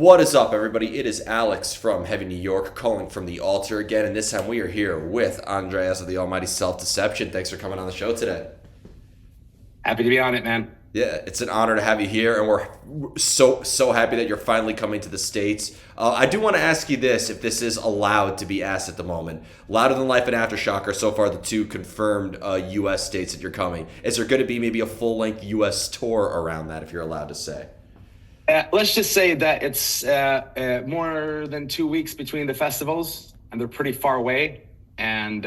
What is up, everybody? It is Alex from Heavy New York calling from the Altar again, and this time we are here with Andreas of the Almighty Self Deception. Thanks for coming on the show today. Happy to be on it, man. Yeah, it's an honor to have you here, and we're so happy that you're finally coming to the States. I do want to ask you this, if this is allowed to be asked at the moment. Louder Than Life and Aftershock are so far the two confirmed U.S. states that you're coming. Is there going to be maybe a full-length U.S. tour around that, if you're allowed to say? Let's just say that it's more than 2 weeks between the festivals, and they're pretty far away. And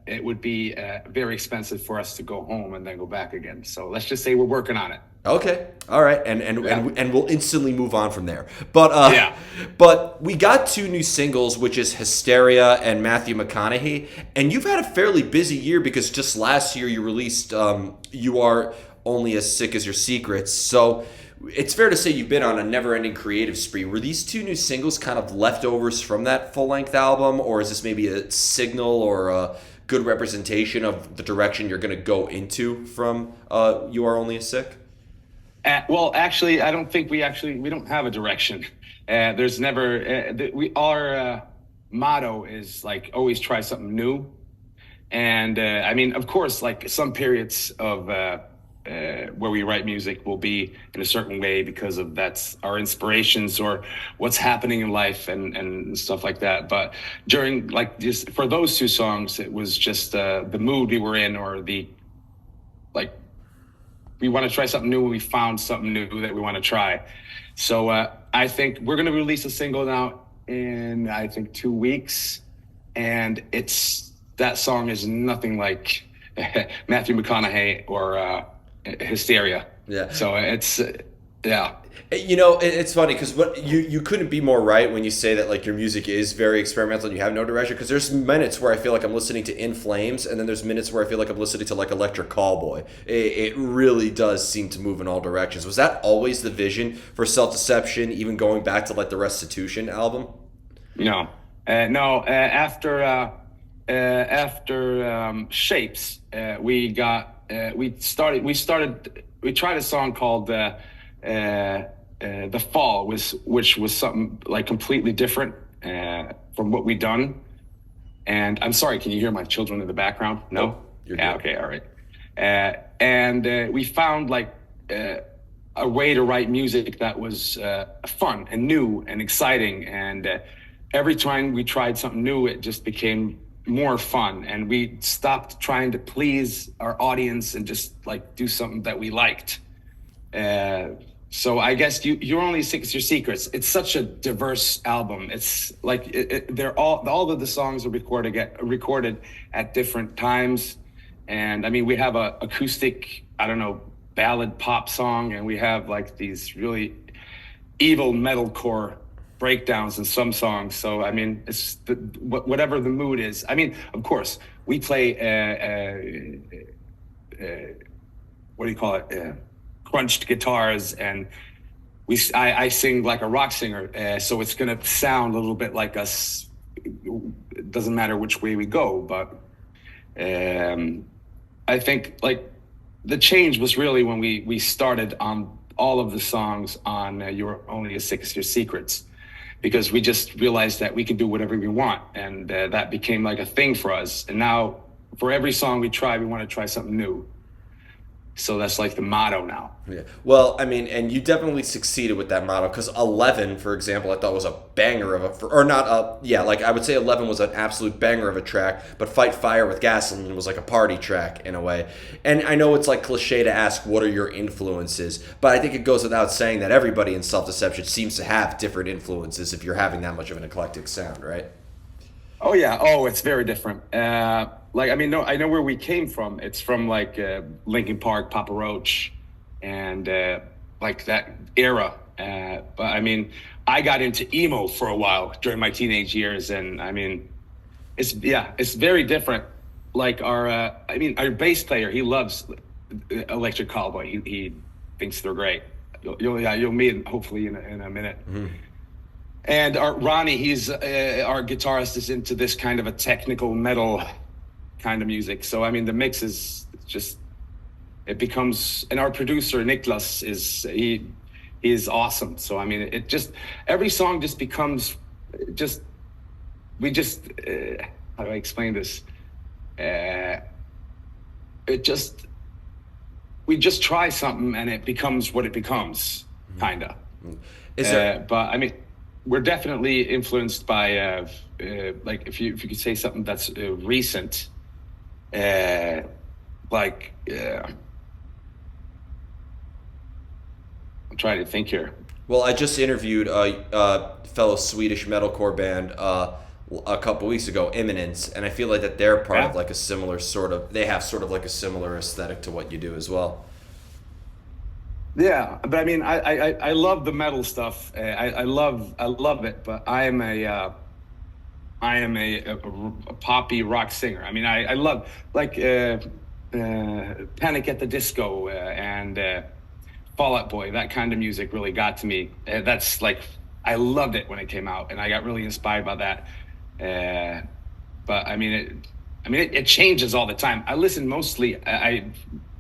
it would be very expensive for us to go home and then go back again. So let's just say we're working on it. Okay, all right, and we'll instantly move on from there. Yeah. But we got two new singles, which is Hysteria and Matthew McConaughey, and you've had a fairly busy year because just last year you released "You Are Only as Sick as Your Secrets." So it's fair to say you've been on a never-ending creative spree. Were these two new singles kind of leftovers from that full-length album, or is this maybe a signal or a good representation of the direction you're going to go into from "You Are Only as Sick"? Well, actually, I don't think we don't have a direction. There's never our motto is like always try something new, and I mean, of course, like some periods of where we write music will be in a certain way because of that's our inspirations or what's happening in life and stuff like that. But during like just for those two songs, it was just the mood we were in or the like. We want to try something new. We found something new that we want to try. So I think we're going to release a single now in, I think, 2 weeks. And that song is nothing like Matthew McConaughey or Hysteria. Yeah. So yeah. You know, it's funny because what you couldn't be more right when you say that like your music is very experimental and you have no direction. Because there's minutes where I feel like I'm listening to In Flames, and then there's minutes where I feel like I'm listening to like Electric Callboy. It really does seem to move in all directions. Was that always the vision for Self Deception, even going back to like the Restitution album? No, no. After Shapes, we tried a song called. The Fall which was something like completely different from what we'd done. And I'm sorry, can you hear my children in the background? No? Oh, you're good. Okay, all right. And we found like a way to write music that was fun and new and exciting. And every time we tried something new, it just became more fun. And we stopped trying to please our audience and just like do something that we liked. So I guess you're only sick as your secrets. It's such a diverse album. It's like they're all of the songs are recorded at different times, and I mean we have a acoustic, I don't know, ballad pop song, and we have like these really evil metalcore breakdowns in some songs. So I mean it's whatever the mood is. I mean, of course we play what do you call it? Crunched guitars, and I sing like a rock singer, so it's gonna sound a little bit like us. It doesn't matter which way we go, but I think like the change was really when we started on all of the songs on "You're Only as Sick as Your Secrets," because we just realized that we could do whatever we want, and that became like a thing for us. And now for every song we try, we want to try something new. So that's like the motto now. Yeah. Well, I mean, and you definitely succeeded with that motto because 11, for example, I thought was a banger of like I would say 11 was an absolute banger of a track, but Fight Fire with Gasoline was like a party track in a way. And I know it's like cliche to ask what are your influences, but I think it goes without saying that everybody in Self Deception seems to have different influences if you're having that much of an eclectic sound, right? Oh yeah. Oh, it's very different. Like I mean, no, I know where we came from. It's from like Linkin Park, Papa Roach, and like that era. But I mean, I got into emo for a while during my teenage years, and I mean, it's very different. Like our bass player, he loves Electric Callboy. He thinks they're great. You'll meet him hopefully in a minute. Mm-hmm. And Ronnie, he's our guitarist, is into this kind of a technical metal kind of music. So I mean, the mix is just it becomes. And our producer Niklas he's awesome. So I mean, it just every song just becomes just we just how do I explain this? It just we just try something and it becomes what it becomes, kinda. Is there? But I mean, we're definitely influenced by like if you could say something that's recent, like I'm trying to think here. Well, I just interviewed a fellow Swedish metalcore band a couple weeks ago, Imminence, and I feel like that they're part Yeah. of like a similar sort of. They have sort of like a similar aesthetic to what you do as well. Yeah, but I mean, I love the metal stuff. I love it. But I am a poppy rock singer. I mean, I love like Panic at the Disco and Fall Out Boy. That kind of music really got to me. That's like I loved it when it came out, and I got really inspired by that. But it changes all the time. I listen mostly.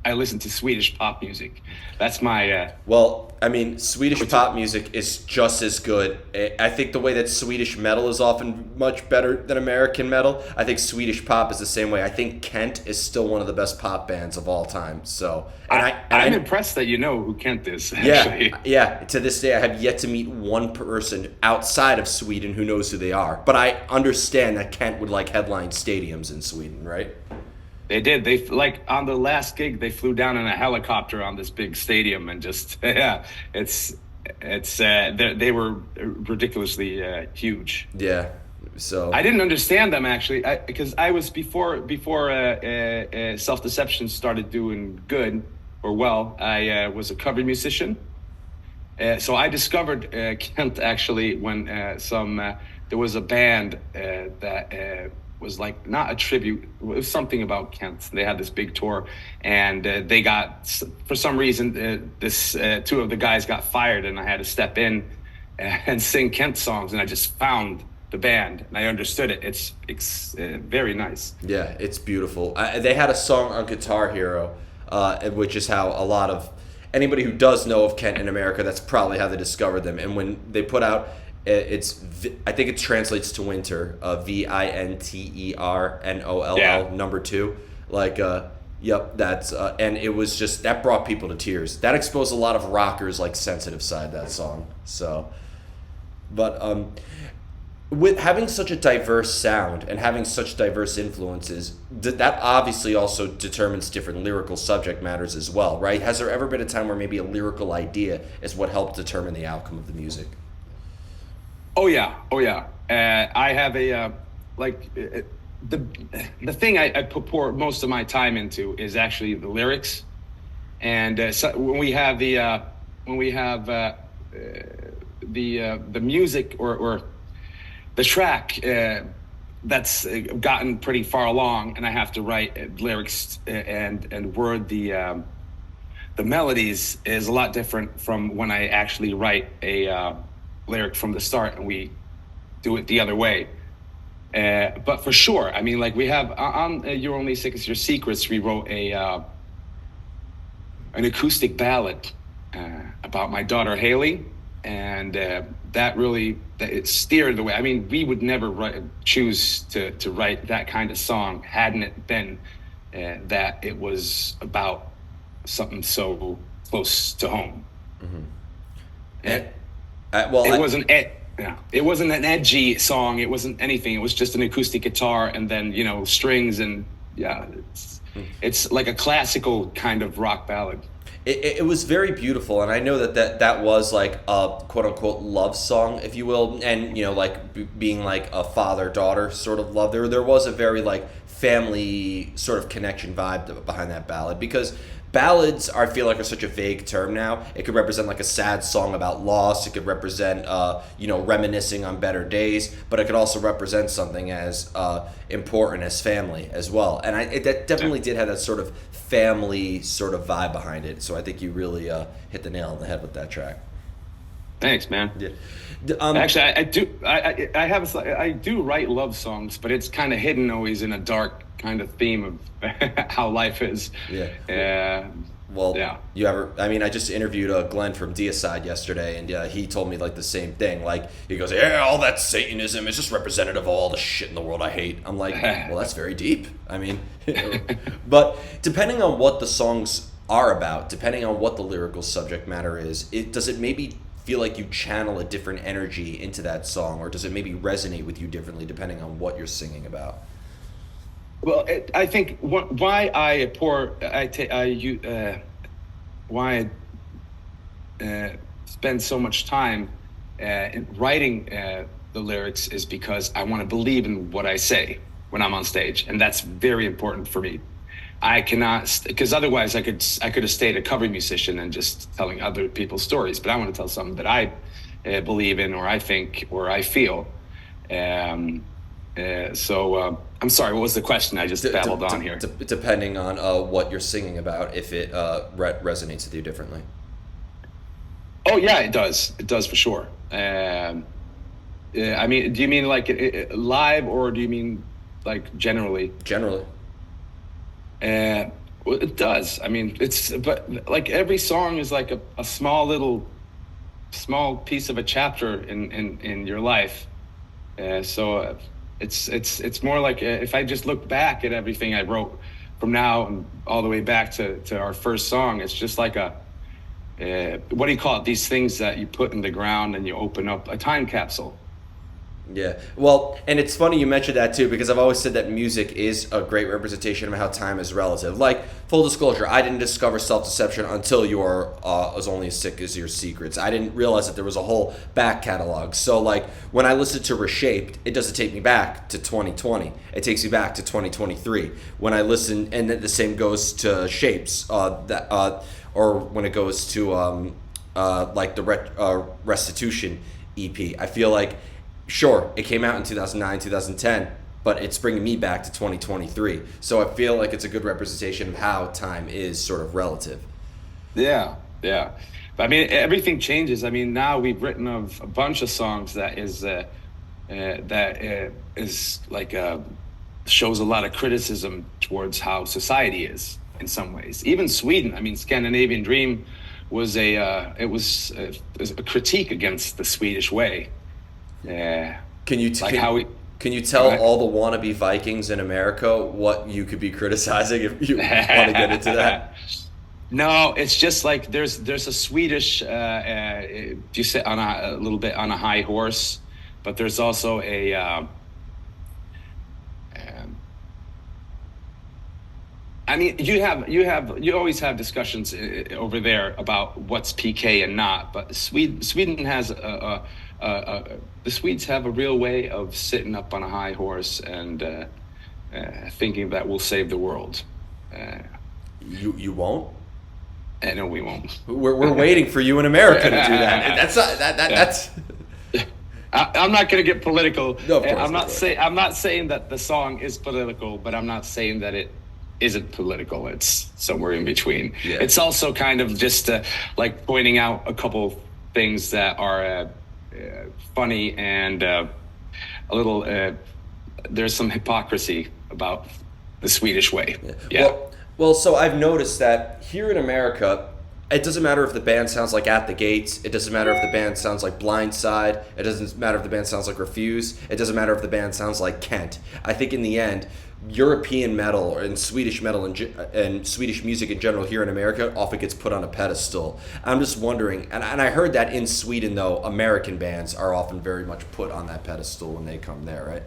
I listen to Swedish pop music. That's my. Well, I mean, Swedish pop music is just as good. I think the way that Swedish metal is often much better than American metal, I think Swedish pop is the same way. I think Kent is still one of the best pop bands of all time. So, I'm impressed that you know who Kent is. Actually. Yeah. To this day, I have yet to meet one person outside of Sweden who knows who they are. But I understand that Kent would like headline stadiums in Sweden, right? They did. They like on the last gig, they flew down in a helicopter on this big stadium and just they were ridiculously huge. Yeah. So I didn't understand them actually because I was before Self Deception started doing good or well. I was a cover musician, so I discovered Kent actually when there was a band that. Was like not a tribute. It was something about Kent. They had this big tour, and they got for some reason this two of the guys got fired, and I had to step in and sing Kent songs, and I just found the band and I understood it. It's very nice. Yeah, it's beautiful. They had a song on Guitar Hero, which is how a lot of anybody who does know of Kent in America, that's probably how they discovered them. And when they put out I think it translates to winter, VINTERNOLL Yeah. number 2. Like, yep, that's and it was just that brought people to tears. That exposed a lot of rockers like sensitive side that song. So, but with having such a diverse sound and having such diverse influences, that obviously also determines different lyrical subject matters as well, right? Has there ever been a time where maybe a lyrical idea is what helped determine the outcome of the music? Oh yeah. I have a the thing I pour most of my time into is actually the lyrics, and so when we have the music or the track that's gotten pretty far along, and I have to write lyrics and word the melodies is a lot different from when I actually write a lyric from the start and we do it the other way. But for sure, I mean, like we have on You're Only Sick as Your Secrets, we wrote an acoustic ballad about my daughter Haley, and that really it steered the way. I mean, we would never choose to write that kind of song hadn't it been that it was about something so close to home. Mm-hmm. It wasn't an edgy song. It wasn't anything. It was just an acoustic guitar and then strings and it's like a classical kind of rock ballad. It was very beautiful, and I know that was like a quote unquote love song, if you will, and like being like a father daughter sort of love. There was a very like family sort of connection vibe behind that ballad, because ballads I feel like are such a vague term now. It could represent like a sad song about loss. It could represent reminiscing on better days, but it could also represent something as important as family as well. And that definitely did have that sort of family sort of vibe behind it. So I think you really hit the nail on the head with that track. Thanks, man. Yeah. Actually, I do write love songs, but it's kind of hidden always in a dark kind of theme of how life is. Yeah. Well, Yeah. I mean, I just interviewed Glenn from Deicide yesterday, and he told me like the same thing. Like, he goes, yeah, all that Satanism is just representative of all the shit in the world I hate. I'm like, well, that's very deep. I mean, but depending on what the songs are about, depending on what the lyrical subject matter is, does it maybe feel like you channel a different energy into that song, or does it maybe resonate with you differently depending on what you're singing about? Well, I think why why I spend so much time in writing the lyrics is because I want to believe in what I say when I'm on stage, and that's very important for me. I cannot, because otherwise I could have stayed a cover musician and just telling other people's stories. But I want to tell something that I believe in, or I think, or I feel. So I'm sorry, what was the question? I just babbled on here. Depending on what you're singing about, if it resonates with you differently. Oh yeah, it does. It does for sure. I mean, do you mean like live, or do you mean like generally? Generally. Well, it does. I mean, but like every song is like a small piece of a chapter in your life. So it's more like if I just look back at everything I wrote from now and all the way back to our first song, it's just like what do you call it? These things that you put in the ground and you open up a time capsule. Yeah. Well, and it's funny you mentioned that too, because I've always said that music is a great representation of how time is relative. Like, full disclosure, I didn't discover self-deception until you're as only as sick as your secrets. I didn't realize that there was a whole back catalog. So, like, when I listen to Reshaped, it doesn't take me back to 2020. It takes me back to 2023. When I listen, and the same goes to Shapes, or when it goes to like the Restitution EP. I feel like, sure, it came out in 2009, 2010, but it's bringing me back to 2023. So I feel like it's a good representation of how time is sort of relative. Yeah, yeah. But I mean, everything changes. I mean, now we've written of a bunch of songs that is like shows a lot of criticism towards how society is in some ways. Even Sweden. I mean, Scandinavian Dream was a critique against the Swedish way. Yeah. Can you tell all the wannabe Vikings in America what you could be criticizing if you want to get into that? No, it's just like there's a Swedish you sit on a little bit on a high horse, but there's also I mean, you always have discussions over there about what's PK and not, but Sweden has the Swedes have a real way of sitting up on a high horse and thinking that we'll save the world. You won't? No, we won't. We're waiting for you in America to do that. That's. I'm not going to get political. No, of course, I'm not saying that the song is political, but I'm not saying that it isn't political. It's somewhere in between. Yeah. It's also kind of just like pointing out a couple things that are funny and a little there's some hypocrisy about the Swedish way. Yeah. Well, so I've noticed that here in America, it doesn't matter if the band sounds like At the Gates. It doesn't matter if the band sounds like Blindside. It doesn't matter if the band sounds like Refuse. It doesn't matter if the band sounds like Kent. I think in the end, European metal and Swedish metal and Swedish music in general here in America often gets put on a pedestal. I'm just wondering, and I heard that in Sweden, though, American bands are often very much put on that pedestal when they come there, right?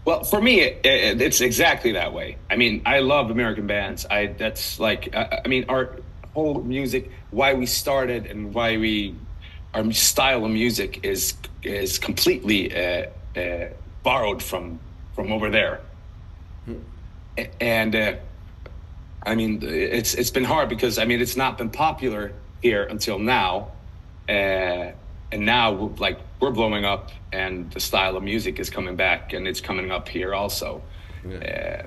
Well, for me, it's exactly that way. I mean, I love American bands. That's like, I mean, our whole music, why we started and why our style of music is completely borrowed from over there. And I mean, it's been hard because I mean it's not been popular here until now, and now we're blowing up, and the style of music is coming back, and it's coming up here also. Yeah.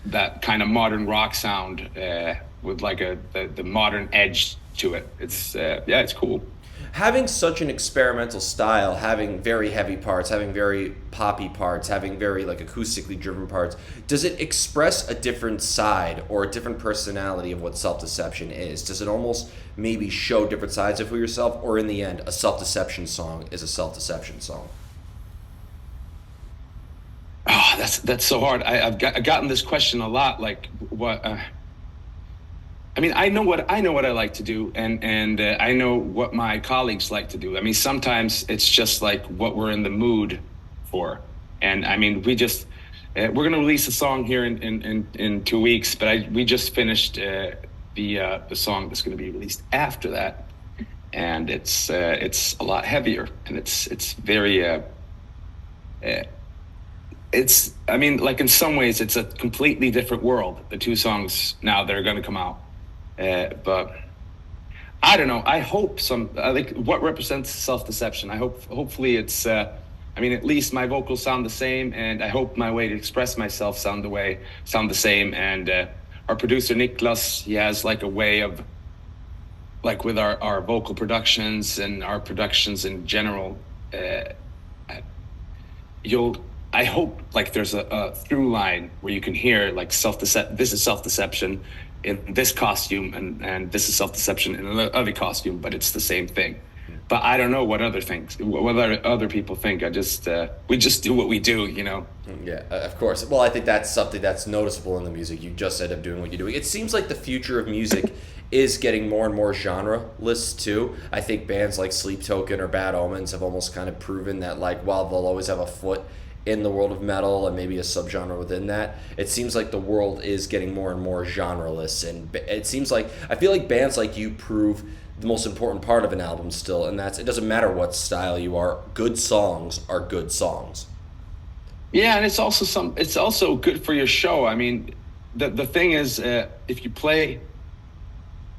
That kind of modern rock sound with like the modern edge to it. It's it's cool. Having such an experimental style, having very heavy parts, having very poppy parts, having very like acoustically driven parts, does it express a different side or a different personality of what self-deception is? Does it almost maybe show different sides of who yourself, or in the end, a self-deception song is a self-deception song? Oh, that's so hard. I've gotten this question a lot. Like, what? I mean, I know what I like to do, and I know what my colleagues like to do. I mean, sometimes it's just like what we're in the mood for. And I mean, we're going to release a song here in 2 weeks, but we just finished the song that's going to be released after that, and it's a lot heavier, and it's very. It's, I mean, like in some ways, it's a completely different world. The two songs now that are going to come out. But I don't know. I hope like what represents self-deception. Hopefully it's, I mean, at least my vocals sound the same, and I hope my way to express myself sound the same. And our producer Niklas, he has like a way of, like with our vocal productions and our productions in general, I hope like there's a through line where you can hear like this is self-deception in this costume, and this is self-deception in another costume, but it's the same thing. But I don't know what other people think. We just do what we do, you know? Yeah, of course. Well, I think that's something that's noticeable in the music. You just end up doing what you're doing. It seems like the future of music is getting more and more genre-less too. I think bands like Sleep Token or Bad Omens have almost kind of proven that, like, while they'll always have a foot in the world of metal and maybe a subgenre within that, it seems like the world is getting more and more genreless, and it seems like I feel like bands like you prove the most important part of an album still, and that's it doesn't matter what style you are, good songs are good songs. Yeah, and it's also good for your show. I mean, the thing is, if you play,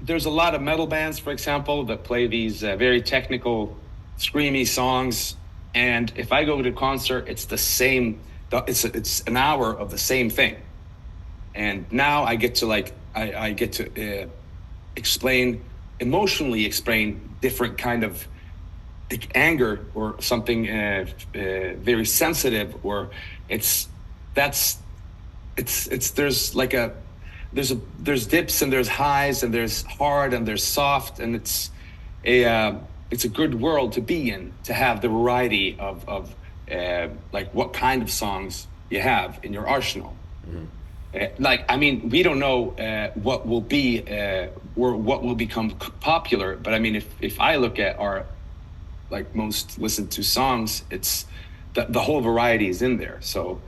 there's a lot of metal bands, for example, that play these very technical, screamy songs. And if I go to a concert, it's the same. It's an hour of the same thing. And now I get to I get to emotionally explain different kind of like anger or something very sensitive, or there's dips and there's highs and there's hard and there's soft, and it's a good world to be in, to have the variety of like what kind of songs you have in your arsenal. Mm-hmm. Like, I mean, we don't know what will be or what will become popular, but I mean, if I look at our like most listened to songs, it's the whole variety is in there. So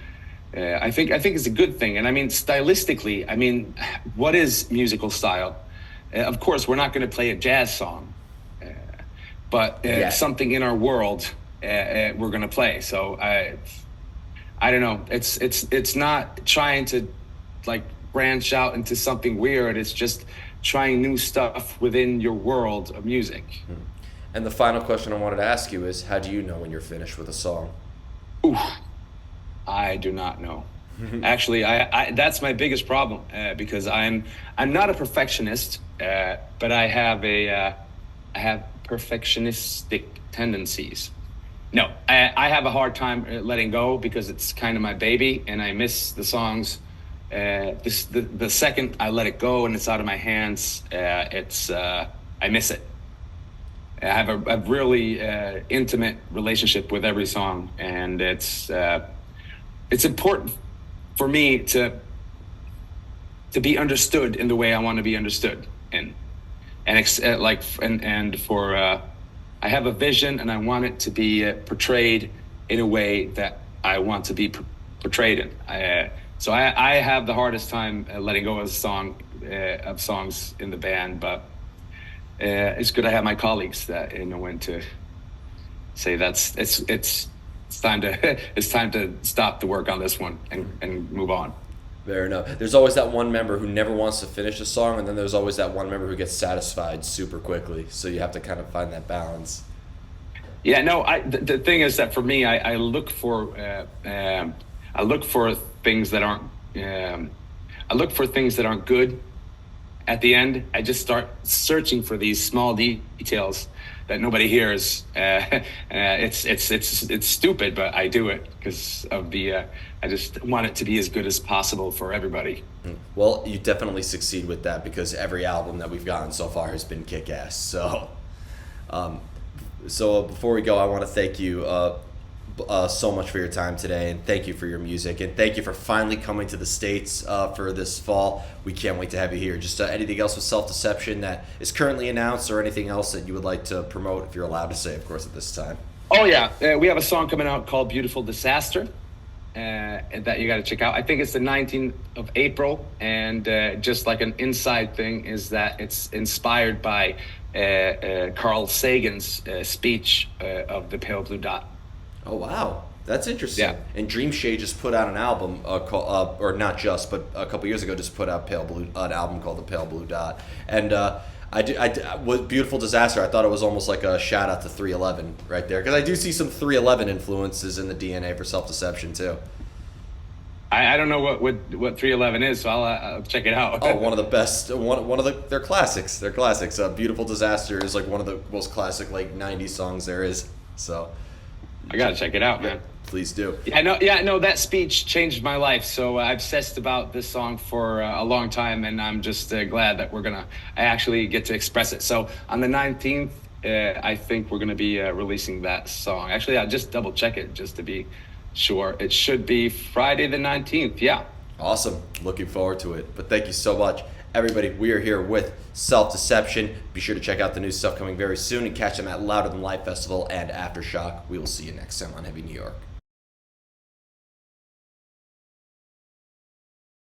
I think it's a good thing. And I mean, stylistically, I mean, what is musical style? Of course, we're not going to play a jazz song. But something in our world we're gonna play. So I don't know. It's not trying to like branch out into something weird. It's just trying new stuff within your world of music. And the final question I wanted to ask you is, how do you know when you're finished with a song? Ooh, I do not know. Actually, I that's my biggest problem because I'm not a perfectionist, but I have perfectionistic tendencies. No, I have a hard time letting go because it's kind of my baby, and I miss the songs. The second I let it go and it's out of my hands, I miss it. I have a really intimate relationship with every song, and it's important for me to be understood in the way I want to be understood in. I have a vision, and I want it to be portrayed in a way that I want to be portrayed in. So I have the hardest time letting go of songs in the band, but it's good I have my colleagues that know when to say it's time to stop the work on this one and move on. Fair enough. There's always that one member who never wants to finish a song, and then there's always that one member who gets satisfied super quickly. So you have to kind of find that balance. Yeah, no. The thing is that for me, I look for things that aren't. I look for things that aren't good, at the end, I just start searching for these small details that nobody hears. It's stupid, but I do it because of the. I just want it to be as good as possible for everybody. Well, you definitely succeed with that because every album that we've gotten so far has been kick-ass. So before we go, I want to thank you so much for your time today, and thank you for your music, and thank you for finally coming to the States for this fall. We can't wait to have you here. Just anything else with Self-Deception that is currently announced, or anything else that you would like to promote, if you're allowed to say, of course, at this time? Oh yeah, we have a song coming out called "Beautiful Disaster." That you got to check out. I think it's the 19th of April, and just like an inside thing is that it's inspired by Carl Sagan's speech of the Pale Blue Dot. Oh wow, that's interesting. Yeah. And Dream Shade just put out an album called, or not just, but a couple years ago, just put out an album called The Pale Blue Dot. And with Beautiful Disaster, I thought it was almost like a shout out to 311 right there, because I do see some 311 influences in the DNA for Self-Deception too. I don't know what 311 is, so I'll check it out. Oh, one of the best, one of their classics. Their classics. Beautiful Disaster is like one of the most classic like '90s songs there is. So I gotta check it out, man. Please do. Yeah, no, that speech changed my life. So I've obsessed about this song for a long time, and I'm just glad that I actually get to express it. So on the 19th, I think we're gonna be releasing that song. Actually, I'll just double check it just to be sure. It should be Friday the 19th. Yeah. Awesome. Looking forward to it. But thank you so much. Everybody, we are here with Self-Deception. Be sure to check out the new stuff coming very soon and catch them at Louder Than Life Festival and Aftershock. We will see you next time on Heavy New York.